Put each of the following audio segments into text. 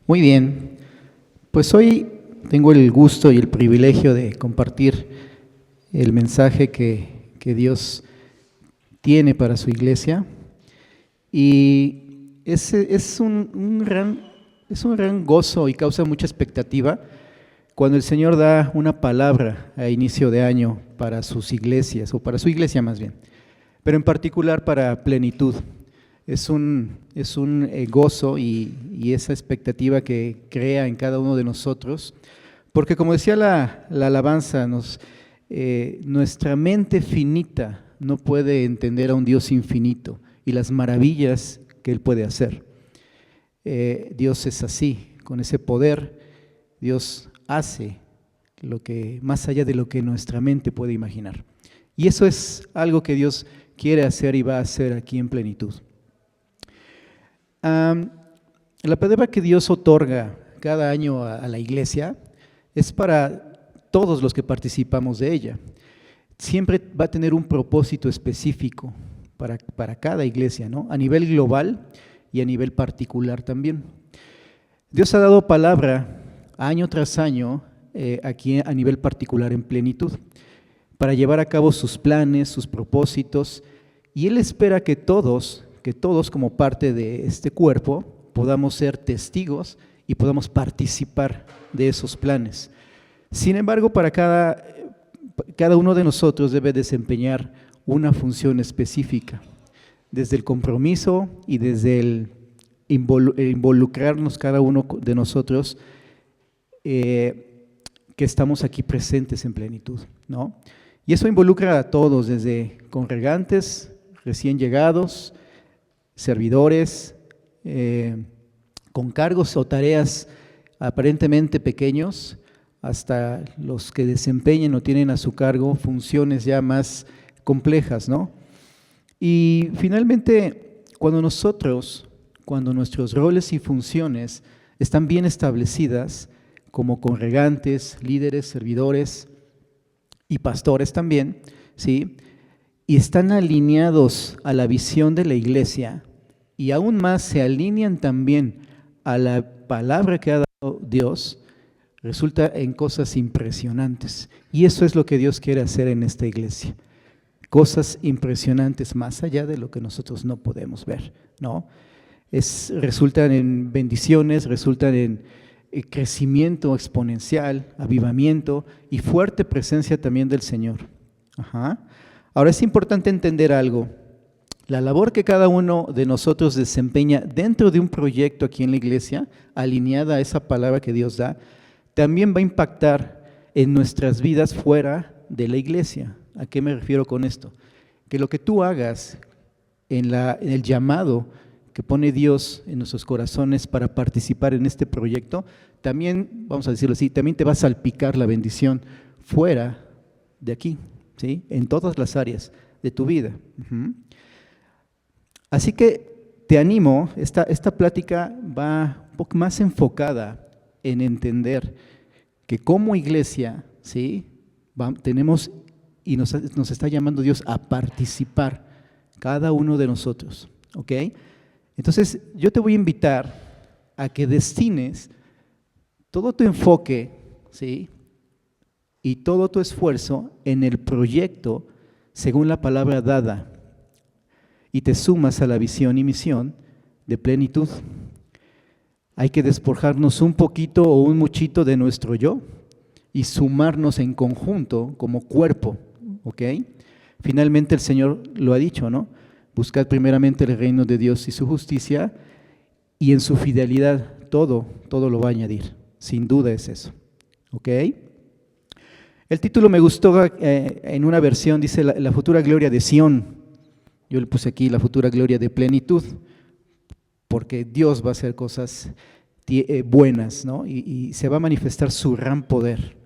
Muy bien, pues hoy tengo el gusto y el privilegio de compartir el mensaje que Dios tiene para su iglesia y es un gran gozo y causa mucha expectativa cuando el Señor da una palabra a inicio de año para sus iglesias, o para su iglesia más bien, pero en particular para Plenitud. Es un gozo y esa expectativa que crea en cada uno de nosotros, porque como decía la alabanza, nuestra mente finita no puede entender a un Dios infinito y las maravillas que Él puede hacer. Dios es así, con ese poder, Dios hace lo que más allá de lo que nuestra mente puede imaginar. Y eso es algo que Dios quiere hacer y va a hacer aquí en Plenitud. La palabra que Dios otorga cada año a la iglesia es para todos los que participamos de ella. Siempre va a tener un propósito específico para cada iglesia, ¿no? A nivel global y a nivel particular también. Dios ha dado palabra año tras año aquí a nivel particular en Plenitud para llevar a cabo sus planes, sus propósitos, y Él espera que todos como parte de este cuerpo podamos ser testigos y podamos participar de esos planes. Sin embargo, para cada uno de nosotros debe desempeñar una función específica, desde el compromiso y desde el involucrarnos cada uno de nosotros que estamos aquí presentes en Plenitud, ¿no? Y eso involucra a todos, desde congregantes, recién llegados, servidores, con cargos o tareas aparentemente pequeños, hasta los que desempeñan o tienen a su cargo funciones ya más complejas, ¿no? Y finalmente, cuando nuestros roles y funciones están bien establecidas, como congregantes, líderes, servidores y pastores también, ¿sí?, y están alineados a la visión de la iglesia, y aún más se alinean también a la palabra que ha dado Dios, resulta en cosas impresionantes. Y eso es lo que Dios quiere hacer en esta iglesia. Cosas impresionantes más allá de lo que nosotros no podemos ver, ¿no? Resultan en bendiciones, resultan en crecimiento exponencial, avivamiento y fuerte presencia también del Señor. Ahora es importante entender algo. La labor que cada uno de nosotros desempeña dentro de un proyecto aquí en la iglesia, alineada a esa palabra que Dios da, también va a impactar en nuestras vidas fuera de la iglesia. ¿A qué me refiero con esto? Que lo que tú hagas en el llamado que pone Dios en nuestros corazones para participar en este proyecto, también, vamos a decirlo así, también te va a salpicar la bendición fuera de aquí, ¿sí?, en todas las áreas de tu vida. Así que te animo, esta plática va un poco más enfocada en entender que como iglesia, ¿sí?, tenemos y nos está llamando Dios a participar, cada uno de nosotros, ¿ok? Entonces, yo te voy a invitar a que destines todo tu enfoque, ¿sí?, y todo tu esfuerzo en el proyecto según la palabra dada, y te sumas a la visión y misión de Plenitud. Hay que despojarnos un poquito o un muchito de nuestro yo y sumarnos en conjunto como cuerpo, ¿ok? Finalmente el Señor lo ha dicho, ¿no? Buscad primeramente el reino de Dios y su justicia, y en su fidelidad todo lo va a añadir. Sin duda es eso, ¿ok? El título me gustó, en una versión dice la futura gloria de Sión. Yo le puse aquí la futura gloria de Plenitud, porque Dios va a hacer cosas buenas, ¿no? Y se va a manifestar su gran poder.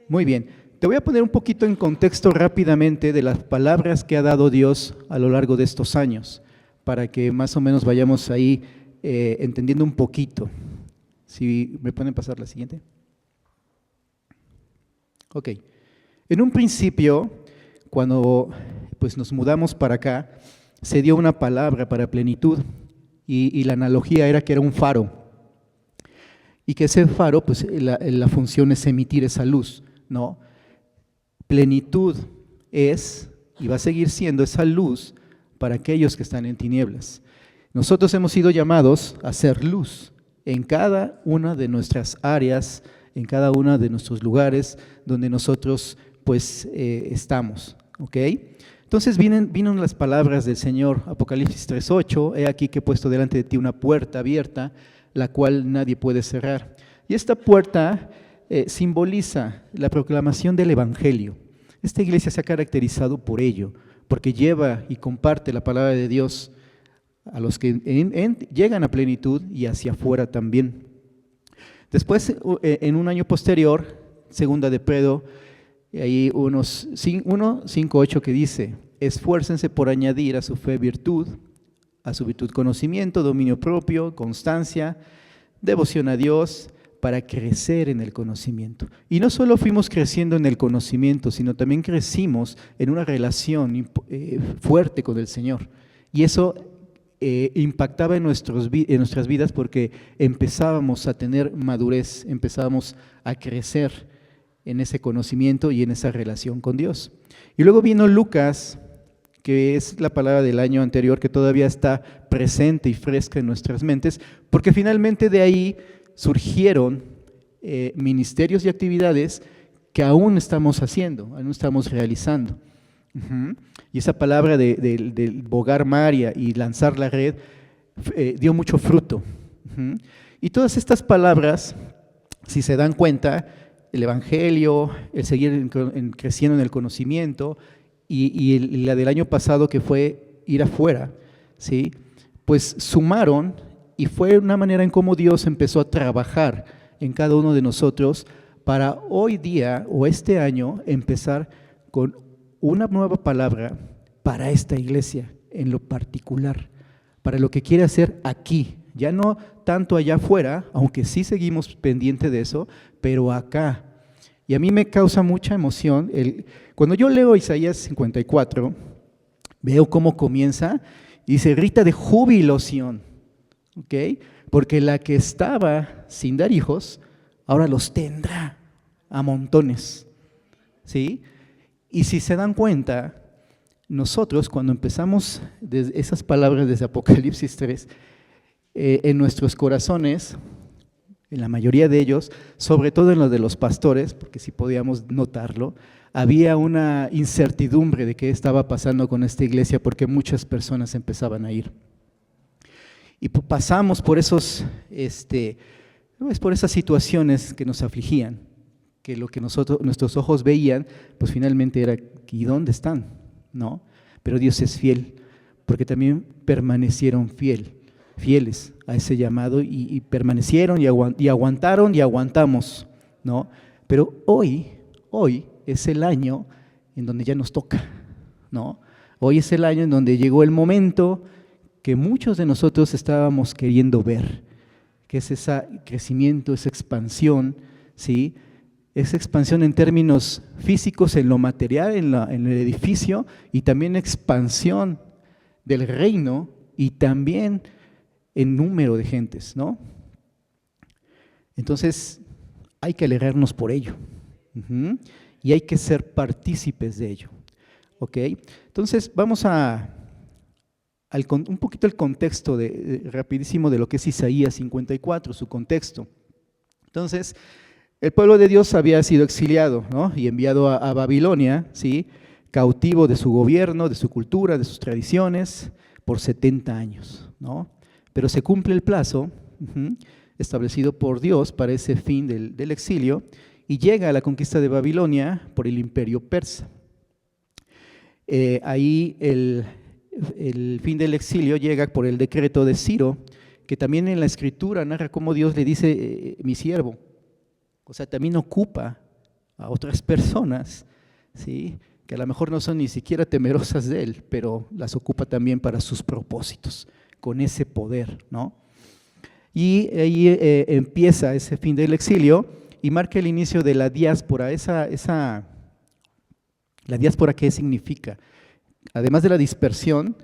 Muy bien, te voy a poner un poquito en contexto rápidamente de las palabras que ha dado Dios a lo largo de estos años, para que más o menos vayamos ahí entendiendo un poquito. Si me pueden pasar la siguiente. Ok, en un principio, cuando pues nos mudamos para acá, se dio una palabra para Plenitud, y la analogía era que era un faro, Y que ese faro, pues la función es emitir esa luz, ¿no? Plenitud es y va a seguir siendo esa luz para aquellos que están en tinieblas. Nosotros hemos sido llamados a ser luz en cada una de nuestras áreas, en cada uno de nuestros lugares donde nosotros pues estamos, ¿ok? Entonces vienen las palabras del Señor, Apocalipsis 3:8, he aquí que he puesto delante de ti una puerta abierta, la cual nadie puede cerrar. Y esta puerta simboliza la proclamación del Evangelio. Esta iglesia se ha caracterizado por ello, porque lleva y comparte la palabra de Dios a los que llegan a plenitud y hacia afuera también. Después, en un año posterior, segunda de Pedro, hay 1:5-8 que dice, esfuércense por añadir a su fe virtud, a su virtud conocimiento, dominio propio, constancia, devoción a Dios, para crecer en el conocimiento. Y no solo fuimos creciendo en el conocimiento, sino también crecimos en una relación fuerte con el Señor. Y eso impactaba en nuestras vidas porque empezábamos a tener madurez, empezábamos a crecer en ese conocimiento y en esa relación con Dios. Y luego vino Lucas, que es la palabra del año anterior, que todavía está presente y fresca en nuestras mentes, porque finalmente de ahí surgieron ministerios y actividades que aún estamos haciendo, aún estamos realizando. Y esa palabra de bogar mar y lanzar la red dio mucho fruto. Y todas estas palabras, si se dan cuenta, el Evangelio, el seguir creciendo en el conocimiento y la del año pasado que fue ir afuera, ¿sí? Pues sumaron y fue una manera en cómo Dios empezó a trabajar en cada uno de nosotros para hoy día o este año empezar con una nueva palabra para esta iglesia en lo particular, para lo que quiere hacer aquí, ya no tanto allá afuera, aunque sí seguimos pendiente de eso, pero acá. Y a mí me causa mucha emoción, cuando yo leo Isaías 54, veo cómo comienza, y dice, grita de júbilo, Sión, ¿ok? Porque la que estaba sin dar hijos, ahora los tendrá a montones, ¿sí? Y si se dan cuenta, nosotros cuando empezamos esas palabras desde Apocalipsis 3, en nuestros corazones, en la mayoría de ellos, sobre todo en los de los pastores, porque sí podíamos notarlo, había una incertidumbre de qué estaba pasando con esta iglesia porque muchas personas empezaban a ir. Y pasamos por por esas situaciones que nos afligían, que lo que nuestros ojos veían, pues finalmente era, ¿y dónde están? ¿No? Pero Dios es fiel, porque también permanecieron fieles a ese llamado y permanecieron y aguantaron y aguantamos, ¿no? Pero hoy es el año en donde ya nos toca, ¿no? Hoy es el año en donde llegó el momento que muchos de nosotros estábamos queriendo ver, que es ese crecimiento, esa expansión, ¿sí? Esa expansión en términos físicos, en lo material, en el edificio, y también expansión del reino y también en número de gentes, ¿no? Entonces, hay que alegrarnos por ello. Y hay que ser partícipes de ello, ¿ok? Entonces, vamos un poquito el contexto rapidísimo de lo que es Isaías 54, su contexto. Entonces, el pueblo de Dios había sido exiliado, ¿no? Y enviado a Babilonia, ¿sí? Cautivo de su gobierno, de su cultura, de sus tradiciones, por 70 años, ¿no? Pero se cumple el plazo establecido por Dios para ese fin del exilio y llega a la conquista de Babilonia por el imperio persa. Ahí el fin del exilio llega por el decreto de Ciro, que también en la escritura narra cómo Dios le dice, mi siervo. O sea, también ocupa a otras personas, ¿sí? Que a lo mejor no son ni siquiera temerosas de él, pero las ocupa también para sus propósitos, con ese poder, ¿no? Y ahí empieza ese fin del exilio y marca el inicio de la diáspora. ¿La diáspora qué significa? Además de la dispersión,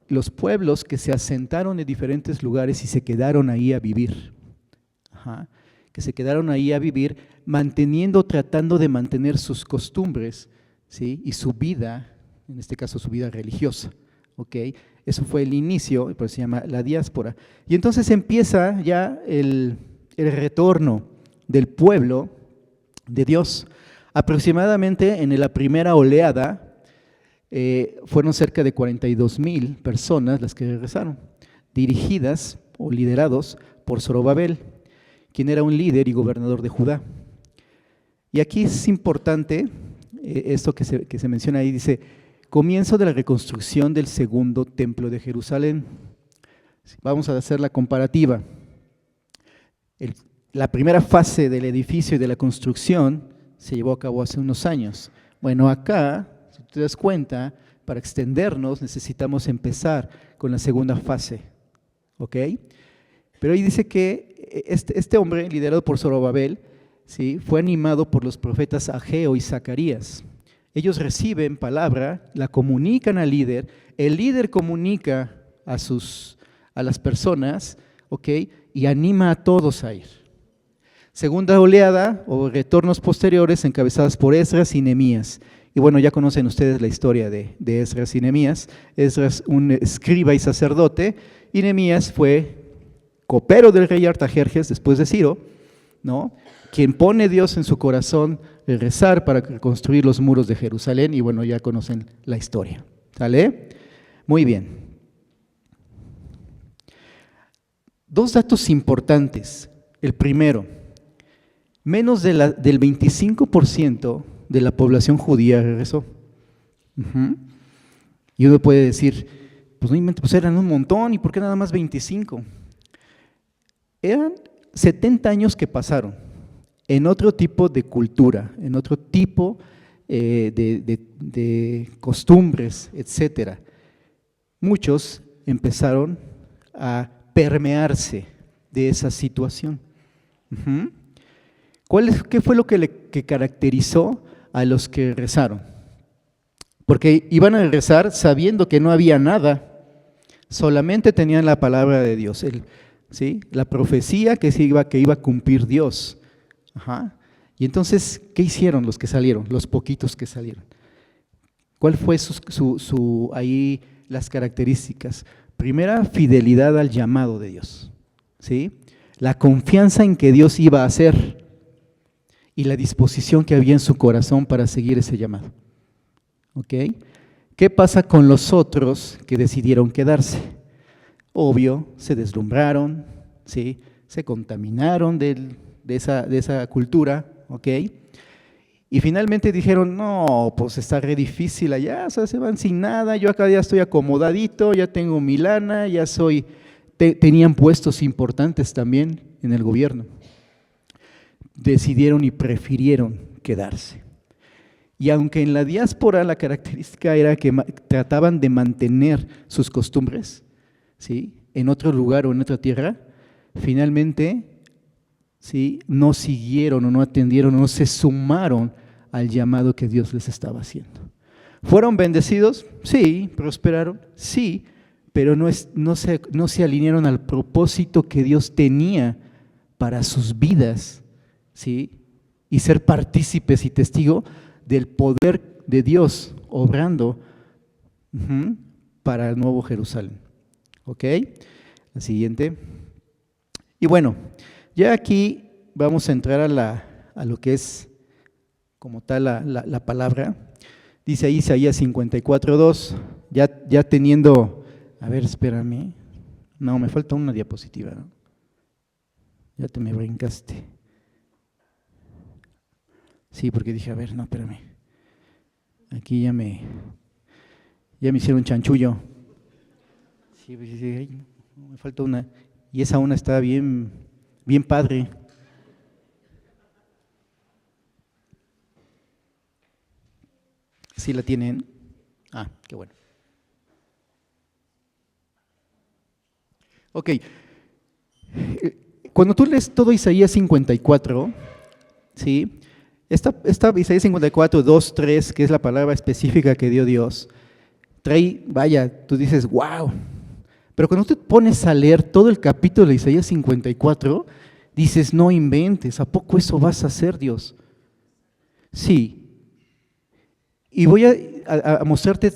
los pueblos que se asentaron en diferentes lugares y se quedaron ahí a vivir. que se quedaron ahí a vivir, tratando de mantener sus costumbres, ¿sí? Y su vida, en este caso su vida religiosa, ¿ok? Eso fue el inicio, por eso se llama la diáspora. Y entonces empieza ya el retorno del pueblo de Dios. Aproximadamente en la primera oleada fueron cerca de 42,000 personas las que regresaron, dirigidas o liderados por Zorobabel, quien era un líder y gobernador de Judá. Y aquí es importante esto que se menciona ahí, dice, comienzo de la reconstrucción del segundo templo de Jerusalén. Vamos a hacer la comparativa. La primera fase del edificio y de la construcción se llevó a cabo hace unos años. Bueno, acá, si te das cuenta, para extendernos necesitamos empezar con la segunda fase, ¿ok? Pero ahí dice que este hombre, liderado por Zorobabel, ¿sí?, fue animado por los profetas Ageo y Zacarías. Ellos reciben palabra, la comunican al líder, el líder comunica a las personas, ¿ok?, y anima a todos a ir. Segunda oleada o retornos posteriores encabezadas por Esdras y Nehemías. Y bueno, ya conocen ustedes la historia de Esdras y Nehemías. Esdras, un escriba y sacerdote, y Nehemías fue copero del rey Artajerjes después de Ciro, ¿no?, quien pone Dios en su corazón de rezar para reconstruir los muros de Jerusalén, y bueno, ya conocen la historia. ¿Sale? Muy bien. Dos datos importantes. El primero, menos del 25% de la población judía regresó. Y uno puede decir, pues no inventes, pues eran un montón, ¿y por qué nada más 25? Eran 70 años que pasaron en otro tipo de cultura, en otro tipo de costumbres, etcétera. Muchos empezaron a permearse de esa situación. ¿Qué fue lo que caracterizó a los que rezaron? Porque iban a rezar sabiendo que no había nada, solamente tenían la palabra de Dios, ¿sí?, la profecía que iba a cumplir Dios. Y entonces, ¿qué hicieron los que salieron, los poquitos que salieron? ¿Cuál fue ahí las características? Primera, fidelidad al llamado de Dios, ¿sí?, la confianza en que Dios iba a hacer y la disposición que había en su corazón para seguir ese llamado. ¿Ok? ¿Qué pasa con los otros que decidieron quedarse? Obvio, se deslumbraron, ¿sí?, se contaminaron de esa cultura, ¿ok? Y finalmente dijeron, no, pues está re difícil allá, o sea, se van sin nada, yo acá ya estoy acomodadito, ya tengo mi lana, ya tenían puestos importantes también en el gobierno. Decidieron y prefirieron quedarse. Y aunque en la diáspora la característica era que trataban de mantener sus costumbres, ¿sí?, en otro lugar o en otra tierra, finalmente, ¿sí?, no siguieron o no atendieron o no se sumaron al llamado que Dios les estaba haciendo. ¿Fueron bendecidos? Sí. ¿Prosperaron? Sí, pero no se alinearon al propósito que Dios tenía para sus vidas, ¿sí?, y ser partícipes y testigo del poder de Dios obrando para el nuevo Jerusalén. ¿Ok? La siguiente. Y bueno, ya aquí vamos a entrar a lo que es como tal la palabra. Dice ahí Isaías 54:2, ya teniendo, a ver, espérame, no, me falta una diapositiva, ¿no? Ya te me brincaste. Sí, porque dije, a ver, no, espérame, aquí ya me hicieron chanchullo. Sí, me falta una, y esa una está bien padre. ¿Sí la tienen? Ah, qué bueno. Ok. Cuando tú lees todo Isaías 54, ¿sí?, esta Isaías 54, 2, 3, que es la palabra específica que dio Dios, tú dices, wow. Pero cuando tú te pones a leer todo el capítulo de Isaías 54, Dices, no inventes, ¿a poco eso vas a hacer, Dios? Sí. Y voy a mostrarte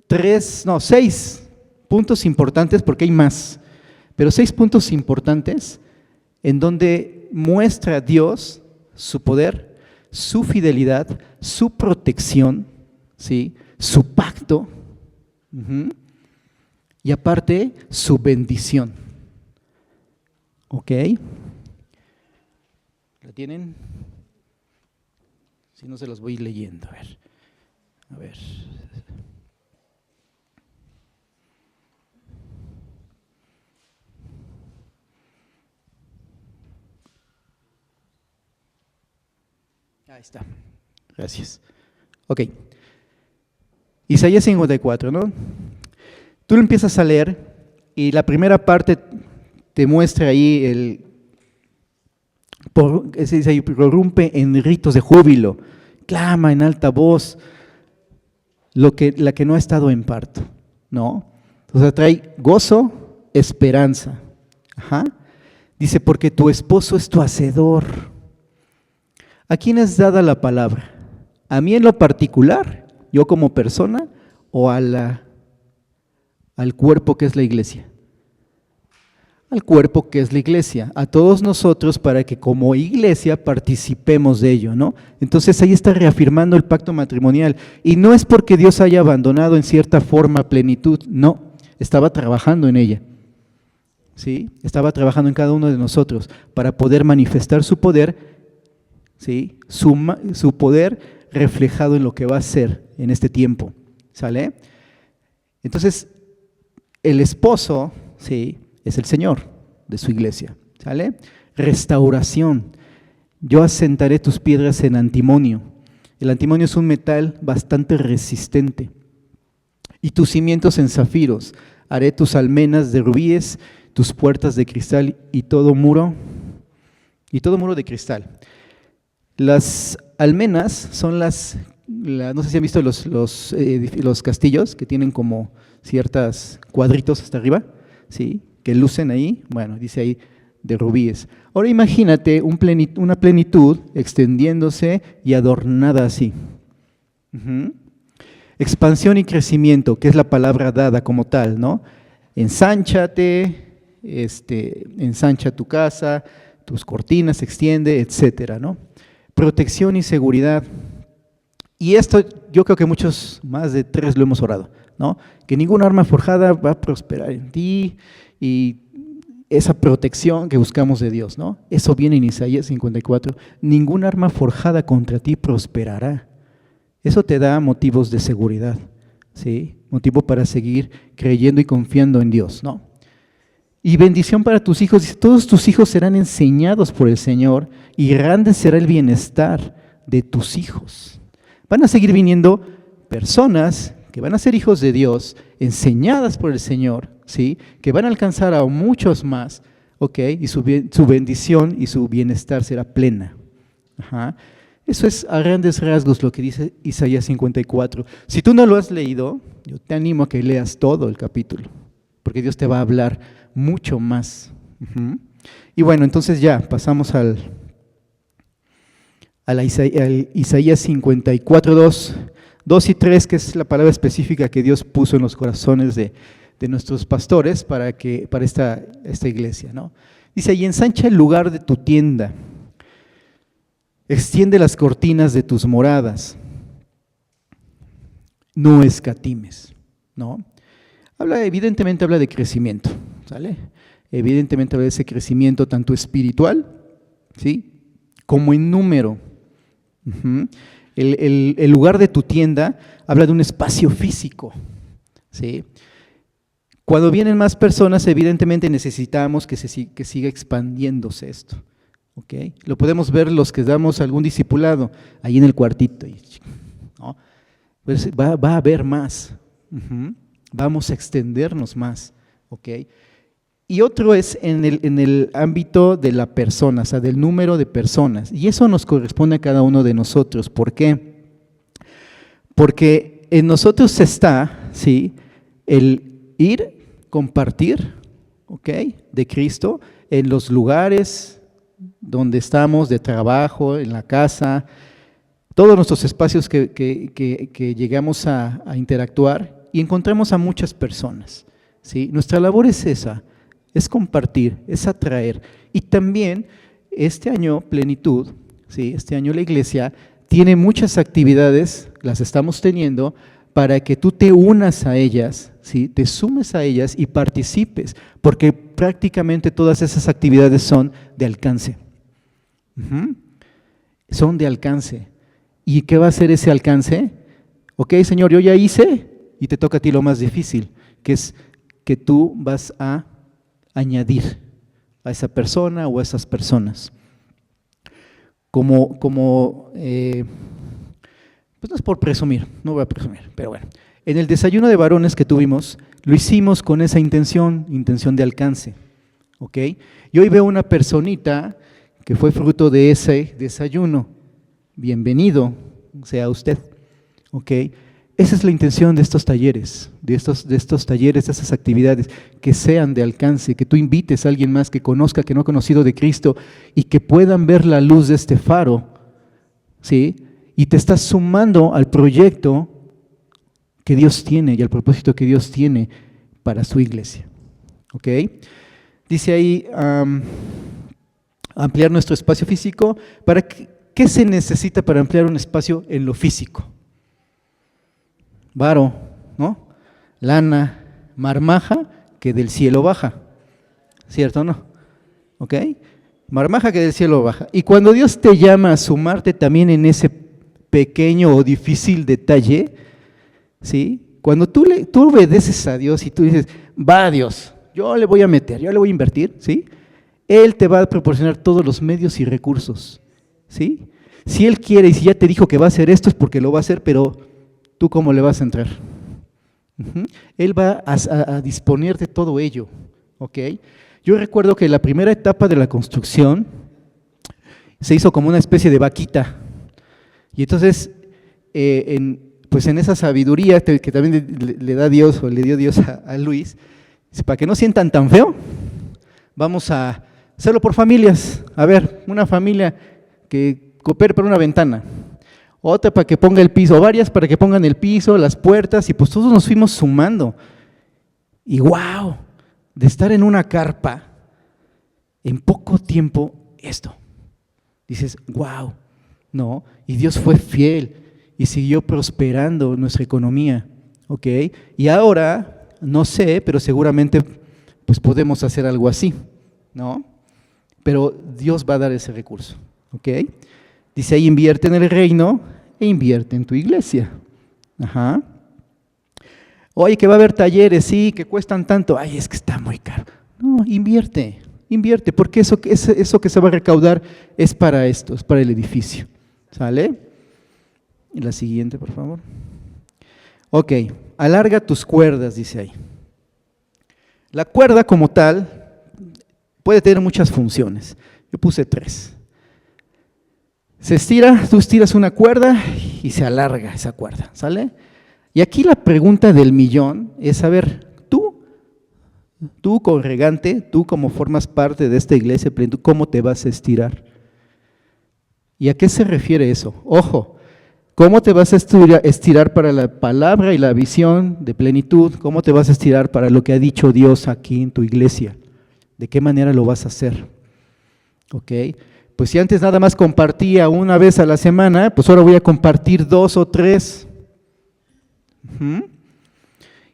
6 puntos importantes, porque hay más, pero 6 puntos importantes en donde muestra Dios su poder, su fidelidad, su protección, ¿sí? Su pacto, y aparte su bendición. ¿Ok? ¿La tienen? Si no, se los voy leyendo. A ver. Ahí está. Gracias. Ok. Isaías 54, ¿no? Tú lo empiezas a leer y la primera parte te muestra ahí dice ahí, prorrumpe en ritos de júbilo, clama en alta voz, la que no ha estado en parto, ¿no? Entonces trae gozo, esperanza. Ajá. Dice, porque tu esposo es tu hacedor. ¿A quién es dada la palabra? ¿A mí en lo particular, yo como persona, o al cuerpo que es la iglesia? Al cuerpo que es la iglesia, a todos nosotros para que como iglesia participemos de ello, ¿no? Entonces ahí está reafirmando el pacto matrimonial. Y no es porque Dios haya abandonado en cierta forma plenitud, no, estaba trabajando en ella. ¿Sí? Estaba trabajando en cada uno de nosotros para poder manifestar su poder, ¿sí? Su poder reflejado en lo que va a ser en este tiempo, ¿sale? Entonces, el esposo, ¿sí?, es el Señor de su iglesia, ¿sale? Restauración. Yo asentaré tus piedras en antimonio. El antimonio es un metal bastante resistente. Y tus cimientos en zafiros. Haré tus almenas de rubíes, tus puertas de cristal y todo muro de cristal. Las almenas son no sé si han visto los castillos que tienen como ciertos cuadritos hasta arriba, ¿sí?, que lucen ahí, bueno, dice ahí de rubíes. Ahora imagínate una plenitud extendiéndose y adornada así. Expansión y crecimiento, que es la palabra dada como tal, ¿no? Ensánchate, ensancha tu casa, tus cortinas, extiende, etcétera, ¿no? Protección y seguridad. Y esto yo creo que muchos, más de 3 lo hemos orado, ¿no? Que ninguna arma forjada va a prosperar en ti, y esa protección que buscamos de Dios, ¿no? Eso viene en Isaías 54. Ninguna arma forjada contra ti prosperará. Eso te da motivos de seguridad, ¿sí? Motivo para seguir creyendo y confiando en Dios, ¿no? Y bendición para tus hijos. Dice, todos tus hijos serán enseñados por el Señor y grande será el bienestar de tus hijos. Van a seguir viniendo personas que van a ser hijos de Dios, enseñadas por el Señor, ¿sí?, que van a alcanzar a muchos más, ¿ok? Y su bendición y su bienestar será plena. Ajá. Eso es a grandes rasgos lo que dice Isaías 54. Si tú no lo has leído, yo te animo a que leas todo el capítulo, porque Dios te va a hablar mucho más. Y bueno, entonces ya pasamos al Isaías 54, 2 y 3, que es la palabra específica que Dios puso en los corazones de nuestros pastores para esta iglesia, ¿no? Dice, y ensancha el lugar de tu tienda, extiende las cortinas de tus moradas, no escatimes, ¿no? Evidentemente habla de crecimiento, ¿sale? Evidentemente habla de ese crecimiento tanto espiritual, ¿sí?, como en número. El lugar de tu tienda habla de un espacio físico, ¿sí? Cuando vienen más personas, evidentemente necesitamos que siga expandiéndose esto, ¿ok? Lo podemos ver los que damos algún discipulado ahí en el cuartito, ¿no? Pues va a haber más, vamos a extendernos más, ¿ok? Y otro es en el ámbito de la persona, o sea, del número de personas. Y eso nos corresponde a cada uno de nosotros. ¿Por qué? Porque en nosotros está, ¿sí?, el compartir, ¿ok?, de Cristo en los lugares donde estamos, de trabajo, en la casa, todos nuestros espacios que llegamos a interactuar y encontramos a muchas personas, ¿sí? Nuestra labor es esa, es compartir, es atraer. Y también este año Plenitud, ¿sí? Este año la iglesia tiene muchas actividades, las estamos teniendo, para que tú te unas a ellas, ¿sí? Te sumes a ellas y participes, porque prácticamente todas esas actividades son de alcance. Son de alcance. ¿Y qué va a ser ese alcance? Ok, Señor, yo ya hice, y te toca a ti lo más difícil, que es que tú vas a añadir a esa persona o a esas personas. Pues no es por presumir, no voy a presumir, pero bueno. En el desayuno de varones que tuvimos, lo hicimos con esa intención de alcance, ¿ok? Y hoy veo una personita que fue fruto de ese desayuno. Bienvenido sea usted, ¿ok? Esa es la intención de estos talleres, de estos talleres, de esas actividades, que sean de alcance, que tú invites a alguien más que conozca, que no ha conocido de Cristo y que puedan ver la luz de este faro, ¿sí? Y te estás sumando al proyecto que Dios tiene y al propósito que Dios tiene para su iglesia, ¿ok? Dice ahí, ampliar nuestro espacio físico. ¿Qué se necesita para ampliar un espacio en lo físico? Varo, ¿no? Lana, marmaja que del cielo baja, ¿cierto o no? ¿Ok? Marmaja que del cielo baja. Y cuando Dios te llama a sumarte también en ese pequeño o difícil detalle, ¿sí? Cuando tú obedeces a Dios y tú dices, va Dios, yo le voy a meter, yo le voy a invertir, ¿sí? Él te va a proporcionar todos los medios y recursos, ¿sí? Si Él quiere y si ya te dijo que va a hacer esto es porque lo va a hacer, pero ¿tú cómo le vas a entrar? Él va a disponer de todo ello, ¿ok? Yo recuerdo que la primera etapa de la construcción se hizo como una especie de vaquita. Y entonces, pues en esa sabiduría que también le da Dios o le dio Dios a Luis, para que no sientan tan feo, vamos a hacerlo por familias. A ver, una familia que coopere por una ventana, otra para que ponga el piso, varias para que pongan el piso, las puertas, y pues todos nos fuimos sumando. Y wow, de estar en una carpa, en poco tiempo, esto. Dices, wow, ¿no? Y Dios fue fiel y siguió prosperando nuestra economía, ¿ok? Y ahora, no sé, pero seguramente pues podemos hacer algo así, ¿no? Pero Dios va a dar ese recurso, ¿ok? Dice ahí, invierte en el reino e invierte en tu iglesia. Ajá. Oye, que va a haber talleres, sí, que cuestan tanto. Ay, es que está muy caro. No, invierte, porque eso que se va a recaudar es para esto, es para el edificio. ¿Sale? Y la siguiente, por favor. Ok, alarga tus cuerdas, dice ahí. La cuerda como tal puede tener muchas funciones. Yo puse 3. Se estira, tú estiras una cuerda y se alarga esa cuerda, ¿sale? Y aquí la pregunta del millón es, a ver, tú congregante, tú como formas parte de esta iglesia, ¿cómo te vas a estirar? ¿Y a qué se refiere eso? Ojo, ¿cómo te vas a estirar para la palabra y la visión de plenitud? ¿Cómo te vas a estirar para lo que ha dicho Dios aquí en tu iglesia? ¿De qué manera lo vas a hacer? ¿Ok? Pues si antes nada más compartía una vez a la semana, pues ahora voy a compartir 2 o 3.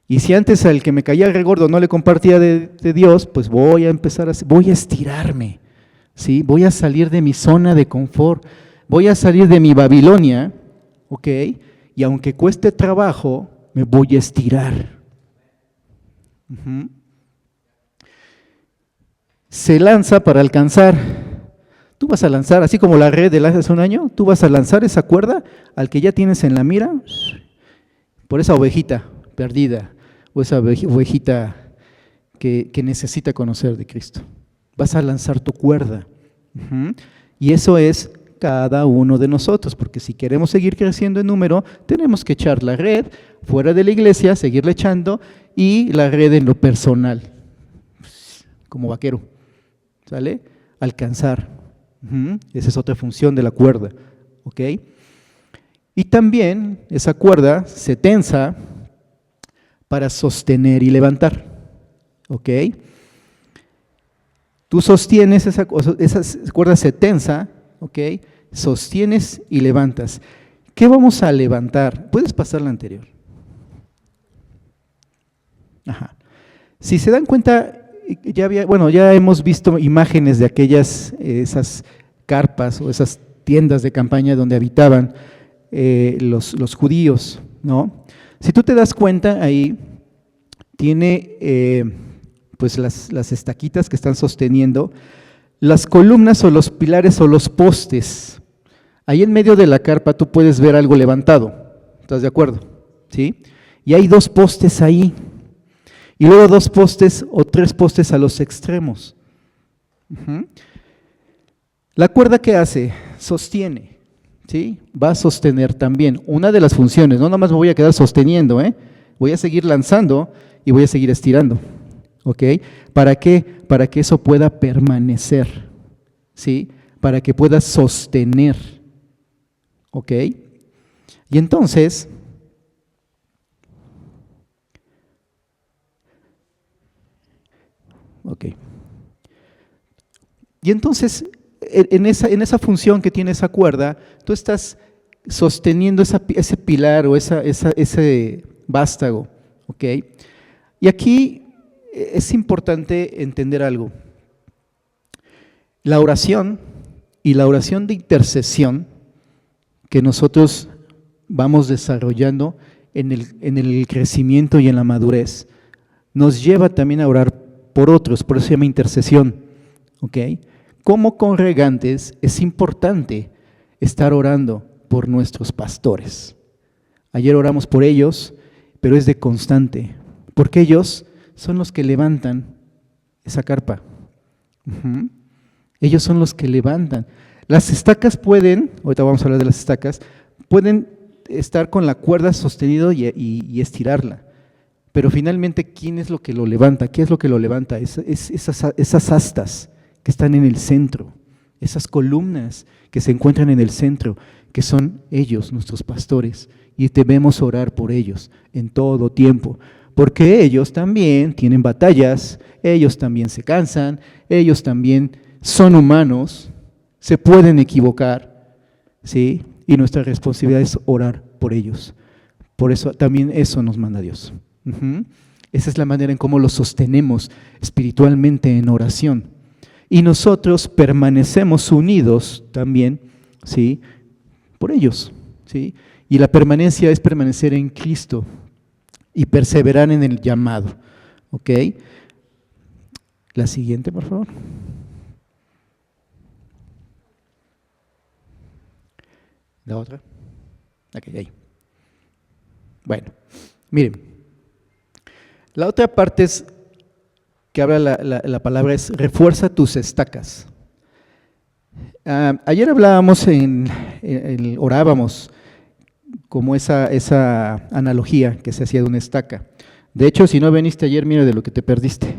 Y si antes al que me caía el regordo no le compartía de Dios, pues voy a estirarme, ¿sí? Voy a salir de mi zona de confort, voy a salir de mi Babilonia, ¿ok? Y aunque cueste trabajo, me voy a estirar. Se lanza para alcanzar. Tú vas a lanzar, así como la red de hace un año, tú vas a lanzar esa cuerda al que ya tienes en la mira, por esa ovejita perdida, o esa ovejita que necesita conocer de Cristo. Vas a lanzar tu cuerda. Y eso es cada uno de nosotros, porque si queremos seguir creciendo en número, tenemos que echar la red fuera de la iglesia, seguirle echando, y la red en lo personal, como vaquero, ¿sale? Alcanzar. Esa es otra función de la cuerda, ¿ok? Y también esa cuerda se tensa para sostener y levantar, ¿ok? Tú sostienes esa cuerda se tensa, ¿ok? Sostienes y levantas. ¿Qué vamos a levantar? Puedes pasar la anterior. Ajá. Si se dan cuenta, ya hemos visto imágenes de esas carpas o esas tiendas de campaña donde habitaban los judíos, ¿no? Si tú te das cuenta, ahí tiene pues las estaquitas que están sosteniendo, las columnas o los pilares o los postes. Ahí en medio de la carpa tú puedes ver algo levantado, ¿estás de acuerdo? ¿Sí? Y hay 2 postes ahí, y luego 2 postes o 3 postes a los extremos. La cuerda, ¿qué hace? Sostiene, ¿sí? Va a sostener también. Una de las funciones, no nada más me voy a quedar sosteniendo, voy a seguir lanzando y voy a seguir estirando, ¿ok? ¿Para qué? Para que eso pueda permanecer, ¿sí? Para que pueda sostener, ¿ok? Y entonces, en esa función que tiene esa cuerda, tú estás sosteniendo ese pilar o ese vástago, ¿ok? Y aquí es importante entender algo. La oración y la oración de intercesión que nosotros vamos desarrollando en el crecimiento y en la madurez, nos lleva también a orar por otros, por eso se llama intercesión, ¿ok? Como congregantes es importante estar orando por nuestros pastores. Ayer oramos por ellos, pero es de constante, porque ellos son los que levantan esa carpa. Ellos son los que levantan. Las estacas ahorita vamos a hablar de las estacas, pueden estar con la cuerda sostenida y estirarla. Pero finalmente, ¿quién es lo que lo levanta? ¿Qué es lo que lo levanta? Esas astas que están en el centro, esas columnas que se encuentran en el centro, que son ellos, nuestros pastores, y debemos orar por ellos en todo tiempo, porque ellos también tienen batallas, ellos también se cansan, ellos también son humanos, se pueden equivocar, ¿sí? Y nuestra responsabilidad es orar por ellos. Por eso también eso nos manda Dios. Esa es la manera en cómo los sostenemos espiritualmente en oración. Y nosotros permanecemos unidos también, ¿sí? Por ellos, ¿sí? Y la permanencia es permanecer en Cristo y perseverar en el llamado, ¿ok? La siguiente, por favor. La otra. Ok, ahí. Bueno, miren. La otra parte que habla la palabra es refuerza tus estacas. Ayer hablábamos, orábamos como esa analogía que se hacía de una estaca. De hecho, si no viniste ayer, mira de lo que te perdiste.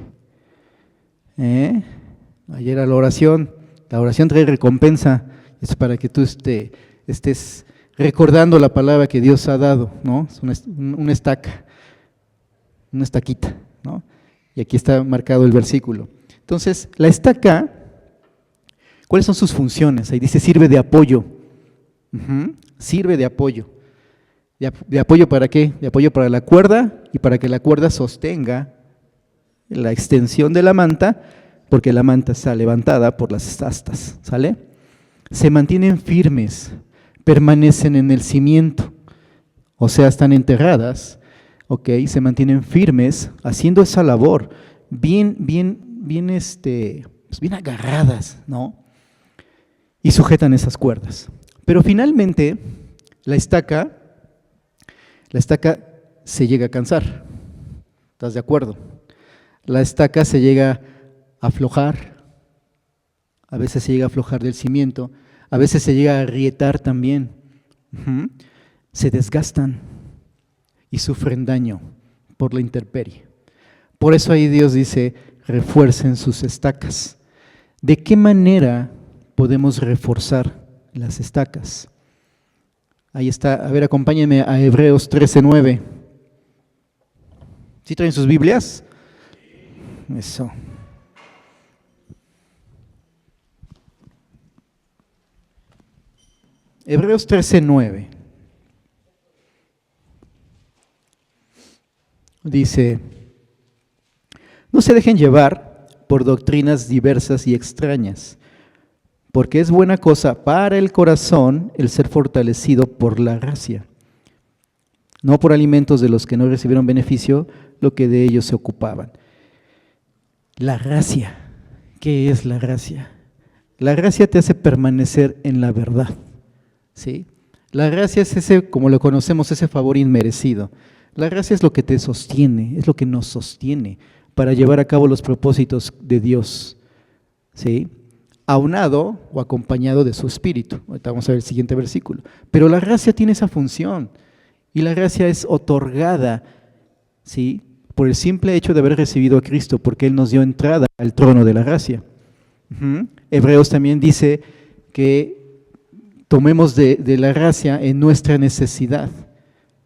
Ayer a la oración trae recompensa, es para que tú estés recordando la palabra que Dios ha dado, ¿no? Es una estaca. Una estaquita, ¿no? Y aquí está marcado el versículo. Entonces, la estaca, ¿cuáles son sus funciones? Ahí dice, sirve de apoyo. Sirve de apoyo. ¿De apoyo para qué? De apoyo para la cuerda y para que la cuerda sostenga la extensión de la manta, porque la manta está levantada por las astas, ¿sale? Se mantienen firmes, permanecen en el cimiento, o sea, están enterradas. Ok, se mantienen firmes, haciendo esa labor, bien agarradas, ¿no? Y sujetan esas cuerdas. Pero finalmente, la estaca se llega a cansar. ¿Estás de acuerdo? La estaca se llega a aflojar, a veces se llega a aflojar del cimiento, a veces se llega a agrietar también. Se desgastan y sufren daño por la intemperie. Por eso ahí Dios dice, refuercen sus estacas. ¿De qué manera podemos reforzar las estacas. Ahí está, a ver, acompáñenme a Hebreos 13:9. ¿Sí traen sus Biblias? Eso. Hebreos 13:9. Dice, no se dejen llevar por doctrinas diversas y extrañas, porque es buena cosa para el corazón el ser fortalecido por la gracia, no por alimentos de los que no recibieron beneficio, lo que de ellos se ocupaban. La gracia, ¿qué es la gracia? La gracia te hace permanecer en la verdad, ¿sí? La gracia es ese, como lo conocemos, ese favor inmerecido. La gracia es lo que te sostiene, es lo que nos sostiene para llevar a cabo los propósitos de Dios, ¿sí? Aunado o acompañado de su Espíritu. Ahorita vamos a ver el siguiente versículo. Pero la gracia tiene esa función y la gracia es otorgada, ¿sí?, por el simple hecho de haber recibido a Cristo, porque Él nos dio entrada al trono de la gracia. Hebreos también dice que tomemos de la gracia en nuestra necesidad.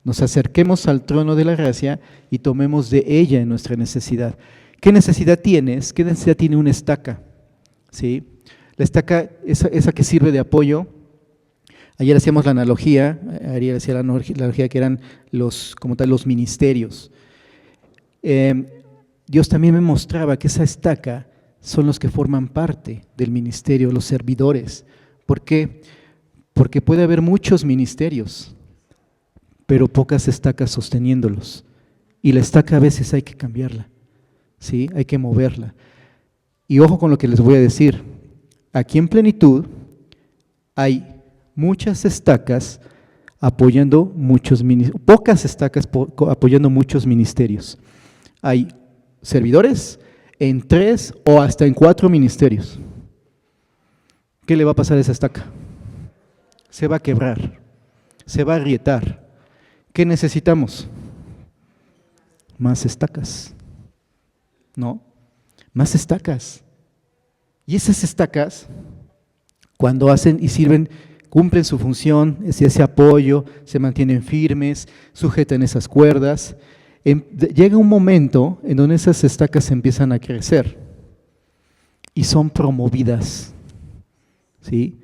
Nos acerquemos al trono de la gracia y tomemos de ella en nuestra necesidad. ¿Qué necesidad tienes? ¿Qué necesidad tiene una estaca? ¿Sí? La estaca, esa que sirve de apoyo. Ayer hacíamos la analogía, Ariel hacía la analogía que eran como tal los ministerios. Dios también me mostraba que esa estaca son los que forman parte del ministerio, los servidores. ¿Por qué? Porque puede haber muchos ministerios, pero pocas estacas sosteniéndolos. Y la estaca a veces hay que cambiarla, ¿sí? Hay que moverla. Y ojo con lo que les voy a decir. Aquí en Plenitud hay muchas estacas apoyando pocas estacas apoyando muchos ministerios. Hay servidores en 3 o hasta en 4 ministerios. ¿Qué le va a pasar a esa estaca? Se va a quebrar, se va a agrietar. ¿Qué necesitamos? Más estacas, ¿no? Más estacas. Y esas estacas, cuando hacen y sirven, cumplen su función, ese apoyo, se mantienen firmes, sujetan esas cuerdas. Llega un momento en donde esas estacas empiezan a crecer y son promovidas, ¿sí?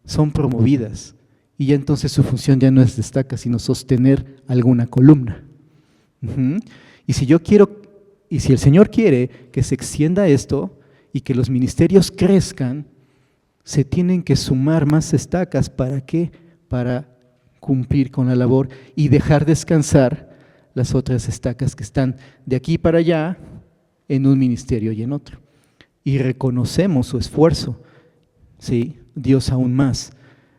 Son promovidas. Y ya entonces su función ya no es de estaca, sino sostener alguna columna. Y si el Señor quiere que se extienda esto y que los ministerios crezcan, se tienen que sumar más estacas. ¿Para qué? Para cumplir con la labor y dejar descansar las otras estacas que están de aquí para allá en un ministerio y en otro. Y reconocemos su esfuerzo, ¿sí? Dios aún más.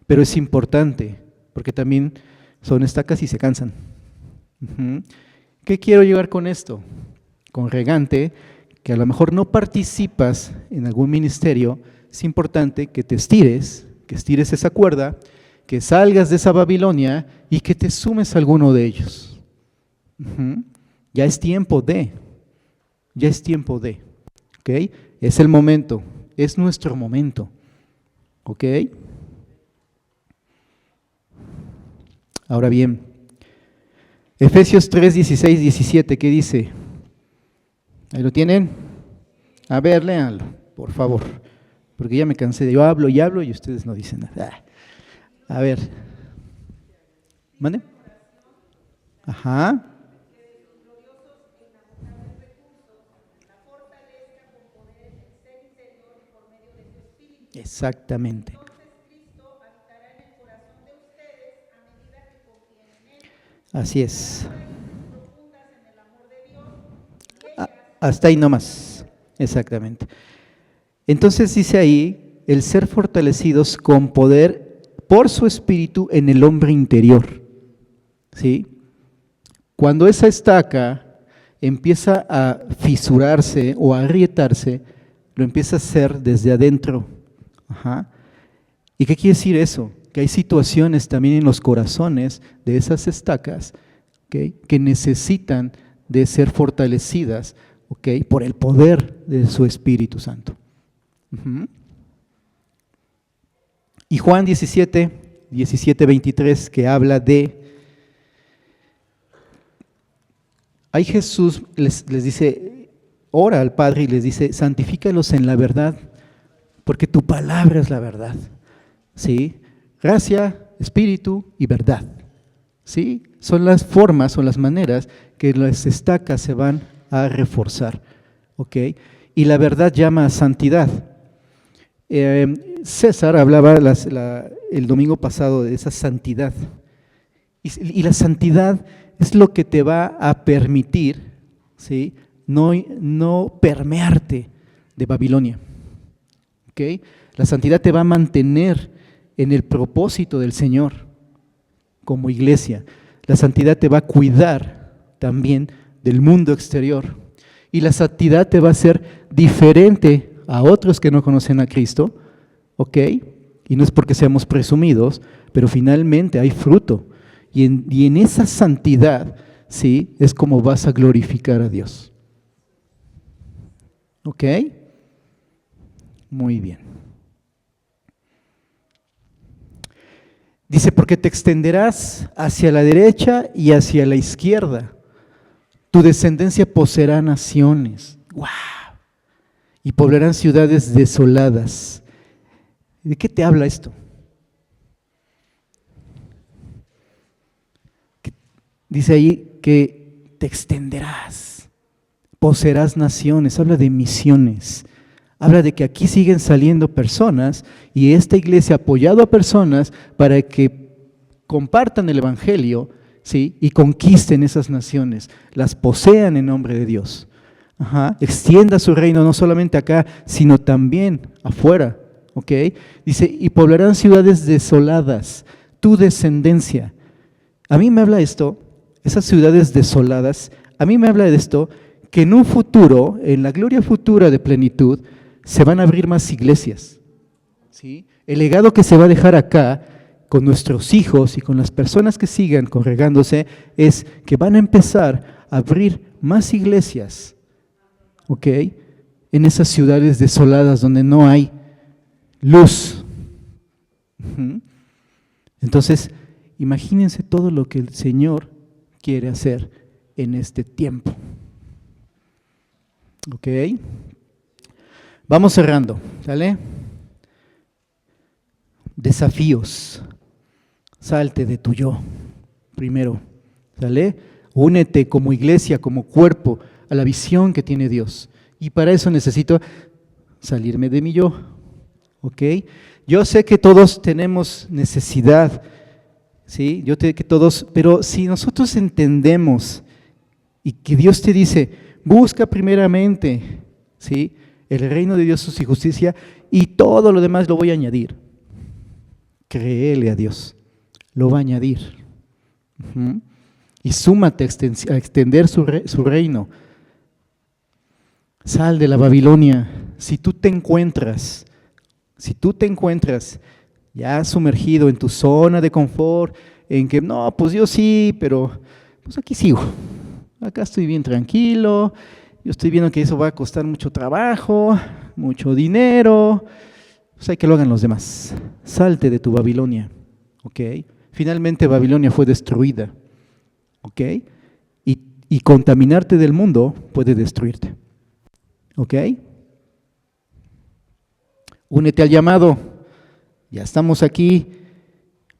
Pero es importante, porque también son estacas y se cansan. ¿Qué quiero llegar con esto? Congregante, que a lo mejor no participas en algún ministerio, es importante que te estires, que estires esa cuerda, que salgas de esa Babilonia y que te sumes a alguno de ellos. Ya es tiempo de, ¿ok? Es el momento, es nuestro momento, ¿ok? Ahora bien, Efesios 3, 16, 17, ¿qué dice? ¿Ahí lo tienen? A ver, léanlo, por favor, porque ya me cansé, yo hablo y hablo y ustedes no dicen nada. A ver. ¿Mande? Ajá. Exactamente. Así es. Hasta ahí nomás. Exactamente. Entonces dice ahí, el ser fortalecidos con poder por su espíritu en el hombre interior. ¿Sí? Cuando esa estaca empieza a fisurarse o a agrietarse, lo empieza a hacer desde adentro. Ajá. ¿Y qué quiere decir eso? Que hay situaciones también en los corazones de esas estacas, ¿okay?, que necesitan de ser fortalecidas, ¿okay?, por el poder de su Espíritu Santo. Y Juan 17:23, que habla de, ahí Jesús les dice, ora al Padre y les dice, santifícalos en la verdad, porque tu palabra es la verdad. ¿Sí? Gracia, espíritu y verdad. ¿Sí? Son las formas, son las maneras que las estacas se van a reforzar. ¿Ok? Y la verdad llama a santidad. César hablaba el domingo pasado de esa santidad. Y la santidad es lo que te va a permitir, ¿sí?, no permearte de Babilonia. ¿Okay? La santidad te va a mantener en el propósito del Señor como iglesia. La santidad te va a cuidar también del mundo exterior. Y la santidad te va a hacer diferente a otros que no conocen a Cristo, ¿ok? Y no es porque seamos presumidos, pero finalmente hay fruto. Y en esa santidad, ¿sí?, es como vas a glorificar a Dios. ¿Ok? Muy bien. Dice, porque te extenderás hacia la derecha y hacia la izquierda. Tu descendencia poseerá naciones. ¡Wow! Y poblarán ciudades desoladas. ¿De qué te habla esto? Dice ahí que te extenderás, poseerás naciones, habla de misiones, habla de que aquí siguen saliendo personas y esta iglesia ha apoyado a personas para que compartan el evangelio, ¿sí?, y conquisten esas naciones, las posean en nombre de Dios. Extienda su reino no solamente acá, sino también afuera. ¿Ok? Dice, y poblarán ciudades desoladas, tu descendencia. A mí me habla esto, esas ciudades desoladas, a mí me habla de esto, que en un futuro, en la gloria futura de plenitud, se van a abrir más iglesias. ¿Sí? El legado que se va a dejar acá, con nuestros hijos y con las personas que sigan congregándose, es que van a empezar a abrir más iglesias, ¿ok?, en esas ciudades desoladas donde no hay luz. Entonces, imagínense todo lo que el Señor quiere hacer en este tiempo. ¿Ok? Vamos cerrando, ¿sale? Desafíos. Salte de tu yo, primero, ¿sale? Únete como iglesia, como cuerpo, a la visión que tiene Dios. Y para eso necesito salirme de mi yo. ¿Ok? Yo sé que todos tenemos necesidad, ¿sí? Yo sé que todos, pero si nosotros entendemos y que Dios te dice, busca primeramente, ¿sí?, el reino de Dios y su justicia y todo lo demás lo voy a añadir. Créele a Dios, lo va a añadir. Y súmate a extender su reino. Sal de la Babilonia. Si tú te encuentras ya sumergido en tu zona de confort, en que no, pues yo sí, pero pues aquí sigo, acá estoy bien tranquilo, yo estoy viendo que eso va a costar mucho trabajo, mucho dinero, pues hay que lo hagan los demás. Salte de tu Babilonia, ¿ok? Finalmente Babilonia fue destruida, ¿ok? Y contaminarte del mundo puede destruirte, ¿ok? Únete al llamado, ya estamos aquí,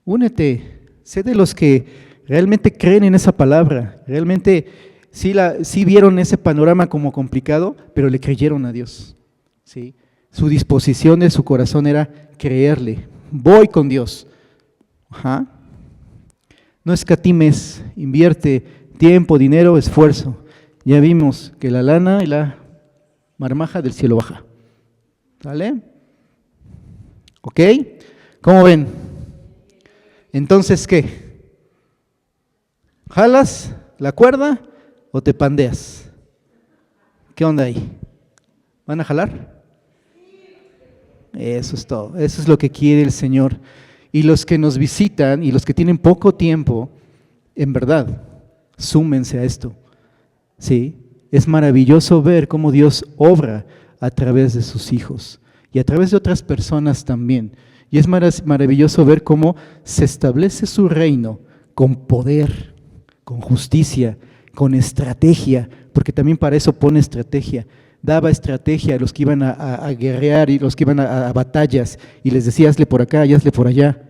únete, sé de los que realmente creen en esa palabra, realmente sí vieron ese panorama como complicado, pero le creyeron a Dios, ¿sí? Su disposición de su corazón era creerle, voy con Dios. No escatimes, invierte tiempo, dinero, esfuerzo. Ya vimos que la lana y la marmaja del cielo baja, ¿vale? ¿Ok? ¿Cómo ven? Entonces, ¿qué? ¿Jalas la cuerda o te pandeas? ¿Qué onda ahí? ¿Van a jalar? Eso es todo, eso es lo que quiere el Señor. Y los que nos visitan y los que tienen poco tiempo, en verdad, súmense a esto. ¿Sí? Es maravilloso ver cómo Dios obra a través de sus hijos y a través de otras personas también. Y es maravilloso ver cómo se establece su reino con poder, con justicia, con estrategia, porque también para eso pone estrategia. Daba estrategia a los que iban a guerrear y los que iban a batallas, y les decía, hazle por acá y hazle por allá.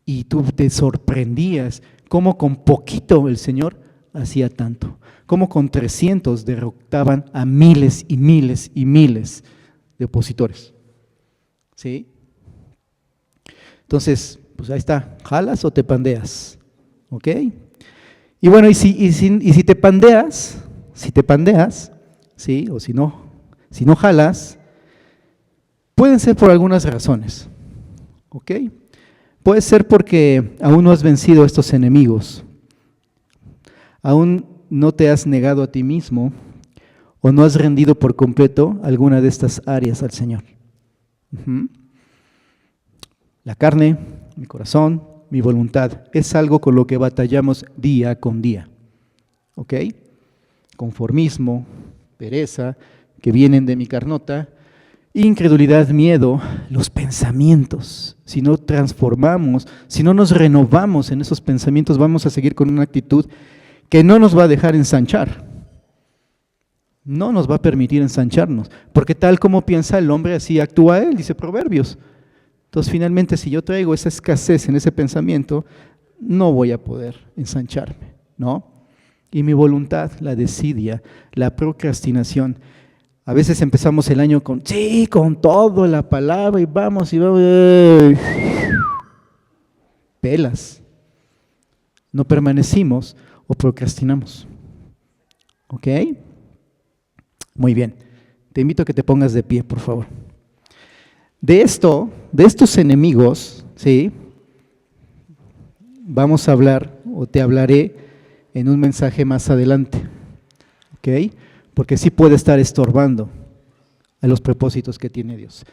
Y tú te sorprendías cómo con poquito el Señor hacía tanto, cómo con 300 derrotaban a miles y miles y miles de opositores. ¿Sí? Entonces, pues ahí está, ¿jalas o te pandeas? ¿Ok? Y bueno, y si te pandeas, ¿sí? O si no jalas, pueden ser por algunas razones. ¿Ok? Puede ser porque aún no has vencido a estos enemigos, aún no te has negado a ti mismo o no has rendido por completo alguna de estas áreas al Señor. La carne, mi corazón, mi voluntad, es algo con lo que batallamos día con día. ¿Ok? Conformismo, pereza, que vienen de mi carnota, incredulidad, miedo, los pensamientos. Si no transformamos, si no nos renovamos en esos pensamientos, vamos a seguir con una actitud que no nos va a dejar ensanchar. No nos va a permitir ensancharnos, porque tal como piensa el hombre, así actúa él, dice Proverbios. Entonces, finalmente, si yo traigo esa escasez en ese pensamiento, no voy a poder ensancharme, ¿no? Y mi voluntad, la desidia, la procrastinación. A veces empezamos el año con todo la palabra y vamos, pelas. No permanecimos o procrastinamos. ¿Ok? Muy bien. Te invito a que te pongas de pie, por favor. De estos enemigos, ¿sí? Vamos a hablar, o te hablaré en un mensaje más adelante, ¿ok? Porque sí puede estar estorbando a los propósitos que tiene Dios.